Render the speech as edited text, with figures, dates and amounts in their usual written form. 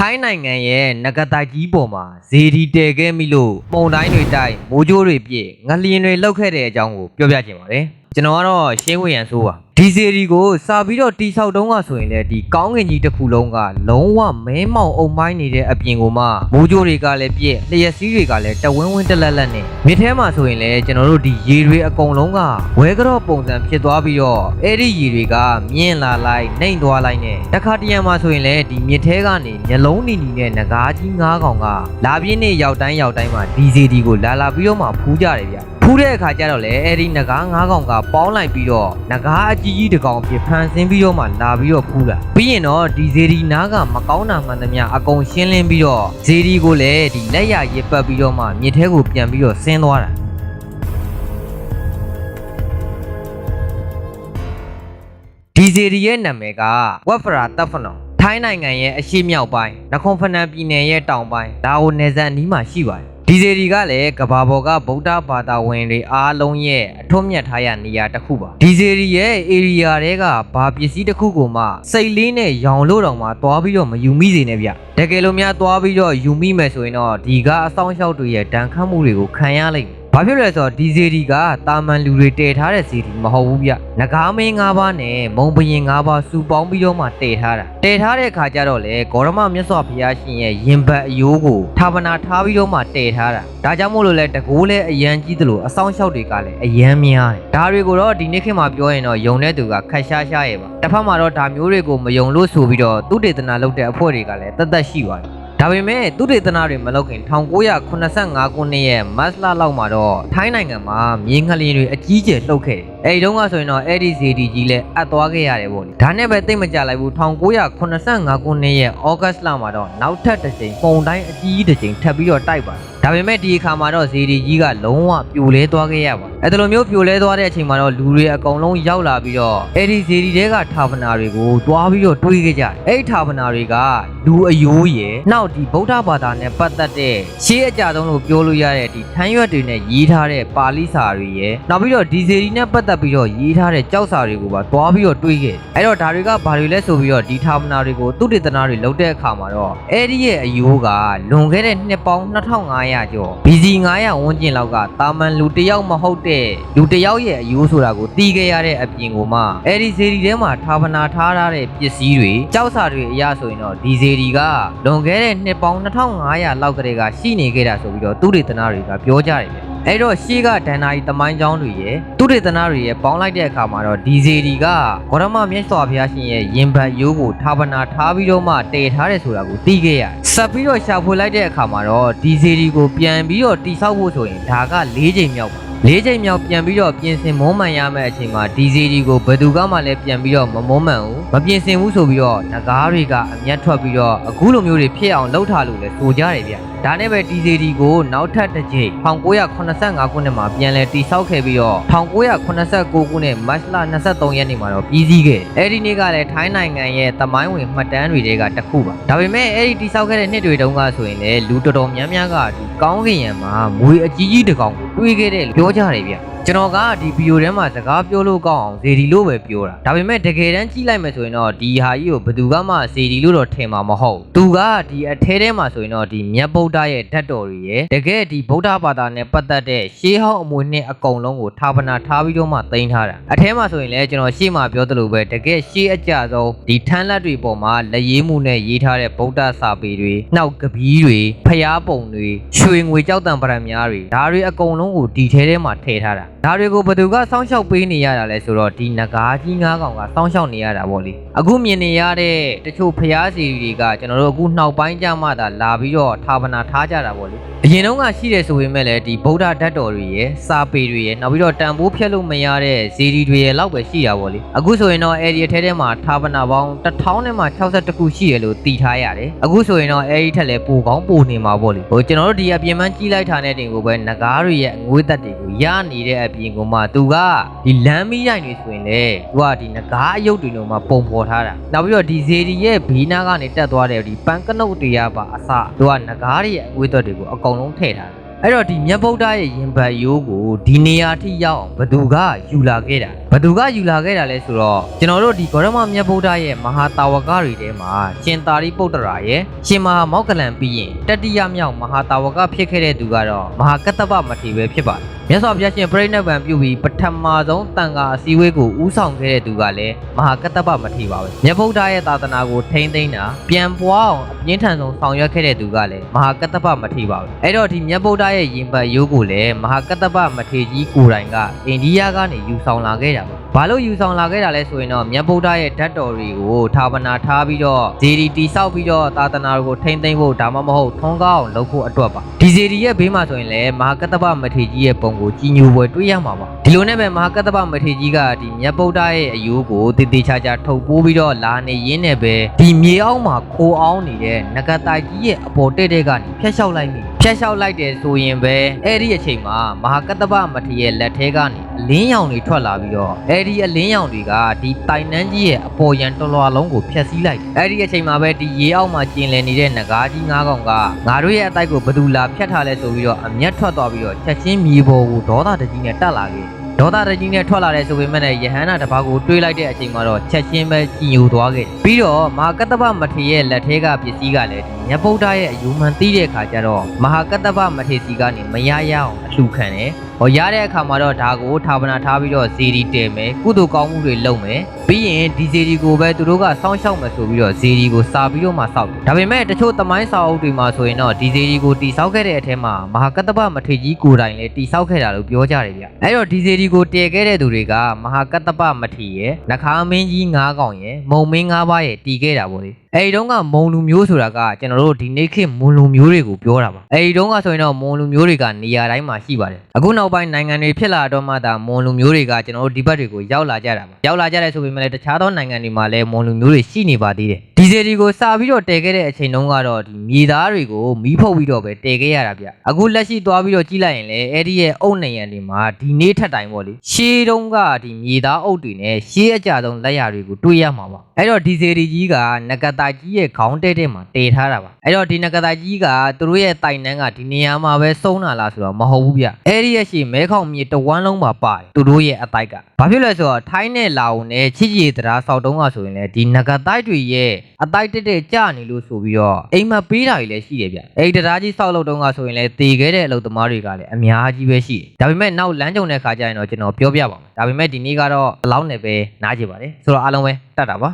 ထိုင်းနိုင်ငံရဲ့နဂတိုင်ကြီးပေါ်မှာဇေဒီတဲခဲ့မိလို့ပုံတိုင်းတွေတိုက်မိုးကြိုးတွေပြည့်ငလျင်တွေလှုပ်ခဲ့တဲ့အကြောင်းကိုပြောပြချင်ပါတယ်ကျွန်တော်ကတော့ရှင်းဝေရန်ဆိုးပါဒီဇေဒီကိုစာပြီးတော့တိဆောက်တုံးကဆိုရင်လည်းဒီကောင်းကင်ကြီးတစ်ခုလုံးကလုံးဝမဲမောင်အုံမိုင်းနေတဲ့အပြင်ကိုမှမိုးကြိုးတွေကလည်းပြည့်လျက်စီးတွေကလည်းတဝင်းဝင်းတလက်လက်နဲ့မြစ်ထဲမှာဆိုရင်လည်းကျွန်တော်တို့ဒီရေတွေအကုန်လုံးကဝဲကြော့ပုံစံဖြစ်သွားပြီးတော့အဲ့ဒီရေတွေကမြင့်လာလိုက်နှိမ်သွားလိုက်နဲ့တခါတရံမှာဆိုရင်လည်းဒီမြစ်ထဲကနေမျက်လုံးနီနီနဲ့ငကားကြီး၅ကောင်ကလာပြင်းနေရောက်တိုင်းမှာဒီဇေဒီကိုလာပြီးတော့မှဖူးကြတယ်ဗျဖူးတဲ့အခါကျတော့လေအဲ့ဒီငကား၅ကောင်ကပေါင်းလိုက်ပြီးတော့ငကားအကြီးကြီးတစ်ကောင်ဖြစ်ဖန်ဆင်းပြီးတော့မှလာပြီးတော့ဖူးလာပြီးရင်တော့ဒီဇေဒီနားကမကောင်းတာမှန်သမျှအကုန်ရှင်းလင်းပြီးတော့ဇေဒီကိုလည်းဒီလက်ရရစ်ပတ်ပြီးတော့မှမြစ်ထဲကိုပြန်ပြီးတော့ဆင်းသွားတာဒီဇေဒီရဲ့နာမည်ကဝက်ဖရာတပ်ဖနောထိုင်းနိုင်ငံရဲ့အရှေ့မြောက်ပိုင်းနခွန်ဖနန်ပြည်နယ်ရဲ့တောင်ပိုင်းလာအိုနယ်စပ်အနီးမှာရှိပါတယ်ဒီဇေဒီကလည်းကဘာပေါ်ကဗုဒ္ဓဘာသာဝင်တွေအားလုံးရဲ့အထွတ်မြတ်ထားရနေရာတစ်ခုပါဒီဇေဒီရဲ့ area တွေကဘာပစ္စည်းတစ်ခုကိုမှစိတ်လေးနဲ့ရောင်လို့တောင်မှသွားပြီးတော့မယူမိစေနဲ့ဗျတကယ်လို့များသွားပြီးတော့ယူမိမယ်ဆိုရင်တော့ဒီကအဆောင်လျှောက်တွေရဲ့ဒဏ်ခတ်မှုတွေကိုခံရလိမ့်မယ်ဘာဖြစ်လဲဆိုတော့ဒီဇေဒီကတာမန်လူတွေတည်ထားတဲ့ဇေဒီမဟုတ်ဘူးဗျငကားမင်း၅ပါးနဲ့မုံပရင်၅ပါးစုပေါင်းပြီးတော့မှတည်ထားတာတည်ထားတဲ့အခါကျတော့လေဂေါရမမြတ်စွာဘုရားရှင်ရဲ့ရင်ဘတ်အယိုးကိုဌာပနာထားပြီးတော့မှတည်ထားတာဒါကြောင့်မို့လို့လဲတကိုးလဲအရန်ကြီးသလိုအဆောင်လျှောက်တွေကလည်းအရန်များတယ်ဒါတွေကိုတော့ဒီနေ့ခေတ်မှာပြောရင်တော့ယုံတဲ့သူကခက်ရှားရှားရဲ့ပါတစ်ဖက်မှာတော့ဒါမျိုးတွေကိုမယုံလို့ဆိုပြီးတော့သူတေသနာလုပ်တဲ့အဖွဲ့တွေကလည်းတသက်ရှိပါတယ်ဒါပေမဲ့သူတေသနာတွေမလုပ်ခင်1985ခုနှစ်ရဲ့မတ်လလောက်မှာတော့ထိုင်းနိုင်ငံမှာမြေငလျင်တွေအကြီးကျယ်လှုပ်ခဲ့တယ်အဲဒီတုန်းကဆိုရင်တော့အဲ့ဒီဇေဒီကြီးလည်းအပ်သွားခဲ့ရတယ်ပေါ့လေဒါနဲ့ပဲသိမကြလိုက်ဘူး1985ခုနှစ်ရဲ့ဩဂတ်လမှာတော့နောက်ထပ်တစ်ကြိမ်ပုံတိုင်းအကြီးတစ်ကြိမ်ထပ်ပြီးတော့တိုက်ပါတယ်ဒါပေမဲ့ဒီအခါမှာတော့ဇေဒီကြီးကလုံးဝပြိုလဲသွားခဲ့ရပါတယ်အဲ့ဒါလိုမျိုးပြိုလဲသွားတဲ့အချိန်မှာတော့လူတွေအကုန်လုံးရောက်လာပြီးတော့အဲ့ဒီဇေဒီတဲကဌာပနာတွေကိုတွားပြီးတော့တွေးခဲ့ကြတယ်အဲ့ဒီဌာပနာတွေကလူအယိုးရယ်နောက်ဒီဗုဒ္ဓဘာသာနဲ့ပတ်သက်တဲ့ရှေးအကြဆုံးလို့ပြောလို့ရတဲ့ဒီထန်းရွက်တွေနဲ့ရေးထားတဲ့ပါဠိစာတွေရယ်နောက်ပြီးတော့ဒီဇေဒီနဲ့ပတ်သက်ပြီးတော့ရေးထားတဲ့ကြောက်စာတွေကိုပါတွားပြီးတော့တွေးခဲ့အဲ့တော့ဒါတွေကဘာတွေလဲဆိုပြီးတော့ဒီဌာပနာတွေကိုသူတေသနာတွေလုပ်တဲ့အခါမှာတော့အဲ့ဒီရဲ့အယိုးကလွန်ခဲ့တဲ့နှစ်ပေါင်း2500ကျော် BC 900ဝန်းကျင်လောက်ကတာမန်လူတယောက်မဟုတ်တဲ့လူတယောက်ရဲ့အယိုးဆိုတာကိုတီးခဲ့ရတဲ့အပြင်ကိုမှအဲ့ဒီဇေဒီထဲမှာဌာပနာထားတဲ့ပစ္စည်းတွေကြောက်စာတွေအရာဆိုရင်တော့ဒီဇေဒီကလွန်ခဲ့တဲ့နှစ်ပေါင်း2500လောက်ကတည်းကရှိနေခဲ့တာဆိုပြီးတော့သူတေသနာတွေကပြောကြတယ်အဲ့တော့ရှေးကဒဏ္ဍာရီသမိုင်းကျောင်းတွေရဲ့သူတေသနာတွေရဲ့ပေါင်းလိုက်တဲ့အခါမှာတော့ဒီဇေဒီကဂေါရမမြတ်စွာဘုရားရှင်ရဲ့ရင်ဘတ်ရိုးကိုဌာပနာထားပြီးတော့မှတည်ထားတယ်ဆိုတာကိုသိခဲ့ရတယ်ဆက်ပြီးတော့ရှာဖွေလိုက်တဲ့အခါမှာတော့ဒီဇေဒီကိုပြန်ပြီးတော့တိဆောက်ဖို့ဆိုရင်ဒါက၄ချိန်မြောက်ပါ၄ချိန်မြောက်ပြန်ပြီးတော့ပြင်ဆင်မုံမှန်ရမယ့်အချိန်မှာဒီဇေဒီကိုဘယ်သူကမှလည်းပြန်ပြီးတော့မမုံမှန်ဘူးမပြင်ဆင်ဘူးဆိုပြီးတော့ငကားတွေကအမျက်ထွက်ပြီးတော့အခုလိုမျိုးတွေဖြစ်အောင်လှုပ်ထားလို့လည်းဆိုကြတယ်ဗျဒါနဲ့ပဲဒီဇေဒီကိုနောက်ထပ်တစ်ကြိမ်1985ခုနှစ်မှာပြန်လည်တိဆောက်ခဲ့ပြီးတော့1989ခုနှစ်မတ်လ23ရက်နေ့မှာတော့ပြီးစီးခဲ့အဲ့ဒီနေ့ကလည်းထိုင်းနိုင်ငံရဲ့သမိုင်းဝင်မှတ်တမ်းတွေကတစ်ခုပါဒါပေမဲ့အဲ့ဒီတိဆောက်ခဲ့တဲ့နှစ်တွေတုန်းကဆိုရင်လည်းလူတော်တော်များများကဒီကောင်းကင်ယံမှာမွေအကြီးကြီးတစ်ကောင်ကိုတွေးခဲ့တဲ့ပြောကြတယ်ဗျကျွန်တော်ကဒီဗီဒီယိုထဲမှာစကားပြောလို့ကောင်းအောင်ဇေဒီလို့ပဲပြောတာဒါပေမဲ့တကယ်တမ်းကြည့်လိုက်မယ်ဆိုရင်တော့ဒီဟာကြီးကိုဘယ်သူကမှဇေဒီလို့တော့ထင်မှာမဟုတ်သူကဒီအထဲထဲမှာဆိုရင်တော့ဒီမြတ်ဗုဒ္ဓရဲ့ဓာတ်တော်တွေရဲ့တကယ်ဒီဗုဒ္ဓဘာသာနဲ့ပတ်သက်တဲ့ရှေးဟောင်းအမွေနှစ်အကုန်လုံးကိုဌာပနာထားပြီးတော့မှသိမ်းထားတာအထဲမှာဆိုရင်လည်းကျွန်တော်ရှေ့မှာပြောသလိုပဲတကယ်ရှေးအကြဆုံးဒီထန်းလက်တွေပေါ်မှာလက်ရေးမှုနဲ့ရေးထားတဲ့ဗုဒ္ဓစာပေတွေနှောက်ကပီးတွေဖျားပုံတွေရွှေငွေကြောက်တံပရံများတွေဒါတွေအကုန်လုံးကိုဒီထဲမှာထည့်ထားတာဒါတွေကိုဘယ်သူကစောင့်ရှောက်ပေးနေရတာလဲဆိုတော့ဒီငကားကြီး၅ကောင်ကစောင့်ရှောက်နေရတာပေါ့လေအခုမြင်နေရတဲ့တချို့ဖျားစီတွေကကျွန်တော်တို့အခုနှောက်ပိုင်းကြမှသာလာပြီးတော့ဌာပနာထားကြတာပေါ့လေအရင်တုန်းကရှိတယ်ဆိုပေမဲ့လည်းဒီဗုဒ္ဓဓာတ်တော်တွေရဲ့စာပေတွေရဲ့နောက်ပြီးတော့တန်ဖိုးဖြတ်လို့မရတဲ့ဇေဒီတွေရဲ့လောက်ပဲရှိတာပေါ့လေအခုဆိုရင်တော့အဲဒီအထဲထဲမှာဌာပနာပေါင်း1062ခုရှိရလို့တည်ထားရတယ်အခုဆိုရင်တော့အဲဒီထက်လည်းပိုကောင်းပိုနေမှာပေါ့လေဟိုကျွန်တော်တို့ဒီအပြင်မှကြီးလိုက်တာနဲ့တင်ကိုပဲငကားတွေရဲ့အငွေးသက်တွေကိုရနေတဲ့အပြင်ကိုမှသူကဒီလမ်းမီးရိုင်တွေဆိုရင်လေသူကဒီငကားအယုတ်တွေလုံးမှာပုံဖော်ထားတာနောက်ပြီးတော့ဒီဇေဒီရဲ့ဘေးနားကနေတက်သွားတဲ့ဒီပန်းကနုတ်တရားပါအစသူကငကားတွေရဲ့အငွေးသက်တွေကိုအကုန်လုံးထည့်ထားတယ် အဲ့တော့ဒီမြတ်ဗုဒ္ဓရဲ့ရင်ဘတ်ရိုးကိုဒီနေရာထိရောက်အောင်ဘသူကယူလာခဲ့တာဘသူကယူလာခဲ့တာလဲဆိုတော့ကျွန်တော်တို့ဒီဂေါရမမြတ်ဗုဒ္ဓရဲ့မဟာတာဝကတွေထဲမှာရှင်သာရိပုတ္တရာရဲ့ရှင်မဟာမောက္ကလံပြီးရင်တတိယမြောက်မဟာတာဝကဖြစ်ခဲ့တဲ့သူကတော့မဟာကတ္တပမထေရပဲဖြစ်ပါတယ်မြတ်စွာဘုရားရှင်ပြိဋိဘံပြုပြီးပထမဆုံးတန်ခါအစည်းအဝေးကိုဦးဆောင်ခဲ့တဲ့သူကလည်းမဟာကတ္တပမထေရပါပဲမြတ်ဗုဒ္ဓရဲ့သာသနာကိုထိန်းသိမ်းတာပြန်ပွားအောင်အပြင်းထန်ဆုံးဆောင်ရွက်ခဲ့တဲ့သူကလည်းမဟာကတ္တပမထေရပါပဲအဲ့တော့ဒီမြတ်ဗုဒ္ဓရဲ့ရင်ဘတ်ရိုးကိုလည်းမဟာကတ္တပမထေရကြီးကိုယ်တိုင်ကအိန္ဒိယကနေယူဆောင်လာခဲ့တာပါဘာလို့ယူဆောင်လာခဲ့တာလဲဆိုရင်တော့မြတ်ဗုဒ္ဓရဲ့ဓာတ်တော်တွေကိုဌာပနာထားပြီးတော့ဇေဒီတိဆောက်ပြီးတော့သာသနာကိုထိန်းသိမ်းဖို့ဒါမှမဟုတ်ထွန်းကားအောင်လုပ်ဖို့အတွက်ပါဒီဇေဒီရဲ့ဘေးမှာဆိုရင်လည်းမဟာကတ္တပမထေရကြီးရဲ့ပုံကိုကြီးညိုပွဲတွေ့ရမှာပါဒီလိုနဲ့ပဲမဟာကတ္တပမထေရကြီးကဒီမြတ်ဗုဒ္ဓရဲ့အယိုးကိုတည်တည်ချာချာထုတ်ပိုးပြီးတော့လာနေရင်းနဲ့ပဲဒီမြေအောက်မှာခိုးအောင်နေတဲ့နဂတိုင်ကြီးရဲ့အပေါ်တဲ့တဲ့ကနေဖျက်လျှောက်လိုက်တယ်ဆိုရင်ပဲအဲ့ဒီအချိန်မှာမဟာကတ္တပမထေရရဲ့လက်ထဲကနေအလင်းရောင်တွေထွက်လာပြီးတော့အဲ့ဒီအလင်းရောင်တွေကဒီတိုင်နှန်းကြီးရဲ့အပေါ်ရန်တော်လွာလုံးကိုဖျက်ဆီးလိုက်အဲ့ဒီအချိန်မှာပဲဒီရေအောက်မှာကျင်လည်နေတဲ့နဂါးကြီး၅ကောင်ကငါတို့ရဲ့အတိုက်ကိုဘယ်သူလာဖျက်ထားလဲဆိုပြီးတော့အမျက်ထွက်သွားပြီးတော့ချက်ချင်းမြေပေါ်ကိုဒေါသတကြီးနဲ့တက်လာခဲ့ဒေါသတကြီးနဲ့ထွက်လာတဲ့ဆိုပေမဲ့လည်းယဟန္တာတစ်ပါးကိုတွေးလိုက်တဲ့အချိန်မှာတော့ချက်ချင်းပဲကြည်ညိုသွားခဲ့ပြီးတော့မဟာကတ္တပမထေရရဲ့လက်ထဲကပစ္စည်းကလည်းမြတ်ဗုဒ္ဓရဲ့အယူမှန်သိတဲ့အခါကျတော့မဟာကတ္တပမထေရစီကနေမရရအောင်အလှူခံတယ်ရတဲ့အခါမှာတော့ဒါကိုဌာပနာထားပြီးတော့ဇေဒီတည်မယ်ကုသိုလ်ကောင်းမှုတွေလုပ်မယ်ပြီးရင်ဒီဇေဒီကိုပဲသူတို့ကစောင့်ရှောက်မယ်ဆိုပြီးတော့ဇေဒီကိုစာပြီးတော့မှစောက်တယ်ဒါပေမဲ့တချို့သမိုင်းစာအုပ်တွေမှာဆိုရင်တော့ဒီဇေဒီကိုတိစောက်ခဲ့တဲ့အထက်မှာမဟာကတ္တပမထေရကြီးကိုယ်တိုင်လည်းတိစောက်ခဲ့တာလို့ပြောကြတယ်ဗျအဲ့တော့ဒီဇေဒီကိုတည်ခဲ့တဲ့သူတွေကမဟာကတ္တပမထေရရဲ့နှခါမင်းကြီး9ကောင်ရဲ့မုံမင်း9ပါးရဲ့တည်ခဲ့တာပေါ့လေအဲ့ဒီတုန်းကမုံလူမျိုးဆိုတာကကျွန်တော်တို့ဒီနေ့ခေတ်မွန်လူမျိုးတွေကိုပြောတာပါအဲ့ဒီတုန်းကဆိုရင်တော့မွန်လူမျိုးတွေကနေရာတိုင်းမှာရှိပါတယ်အခုနောက်ပိုင်းနိုင်ငံတွေဖြစ်လာတော့မှဒါမွန်လူမျိုးတွေကကျွန်တော်တို့ဒီဘက်တွေကိုရောက်လာကြတာပါရောက်လာကြတယ်ဆိုပေမဲ့လည်းတခြားသောနိုင်ငံတွေမှာလည်းမွန်လူမျိုးတွေရှိနေပါသေးတယ်ဒီဇယ်ဒီကိုစာပြီးတော့တည်ခဲ့တဲ့အချိန်တုန်းကတော့ဒီမြေသားတွေကိုမီးဖုတ်ပြီးတော့ပဲတည်ခဲ့ရတာဗျအခုလက်ရှိသွားပြီးတော့ကြည့်လိုက်ရင်လည်းအဲ့ဒီရဲ့အုတ်နေရံတွေမှာဒီနေ့ထက်တိုင်ပေါ့လေရှေးတုန်းကဒီမြေသားအုတ်တွေနဲ့ရှေးအကြဆုံးလက်ရာတွေကိုတွေ့ရမှာပါအဲ့တော့ဒီဇယ်ဒီကြီးကနဂတာကြီးရဲ့ခေါင်းတဲ့မှာတည်ထားတာပါအဲ့တော့ဒီနဂတာကြီးကသူတို့ရဲ့တိုင်နှန်းကဒီနေရာမှာပဲစုံးလာလားဆိုတော့မဟုတ်ဘူးဗျအဲ့ဒီရဲ့ရှေ့မဲခေါင်မြေတဝမ်းလုံးမှာပါတယ်သူတို့ရဲ့အတိုက်ကဘာဖြစ်လဲဆိုတော့ထိုင်းနဲ့လာအိုနဲ့ချစ်ကြည်တရားဆောက်တုံးကဆိုရင်လည်းဒီနဂတိုက်တွေရဲ့အတိုက်တက်ကြနေလို့ဆိုပြီးတော့အိမ်မပေးတာတွေလည်းရှိတယ်ဗျအဲ့ဒီတရားကြီးဆောက်လုပ်တုံးကဆိုရင်လည်းတည်ခဲ့တဲ့အလုပ်သမားတွေကလည်းအများကြီးပဲရှိတယ်ဒါပေမဲ့နောက်လမ်းကြုံတဲ့ခါကျရင်တော့ကျွန်တော်ပြောပြပါမယ်ဒါပေမဲ့ဒီနေ့ကတော့ဘယ်လောက်နဲ့ပဲနားကြည့်ပါလေဆိုတော့အားလုံးပဲတတ်တာပါ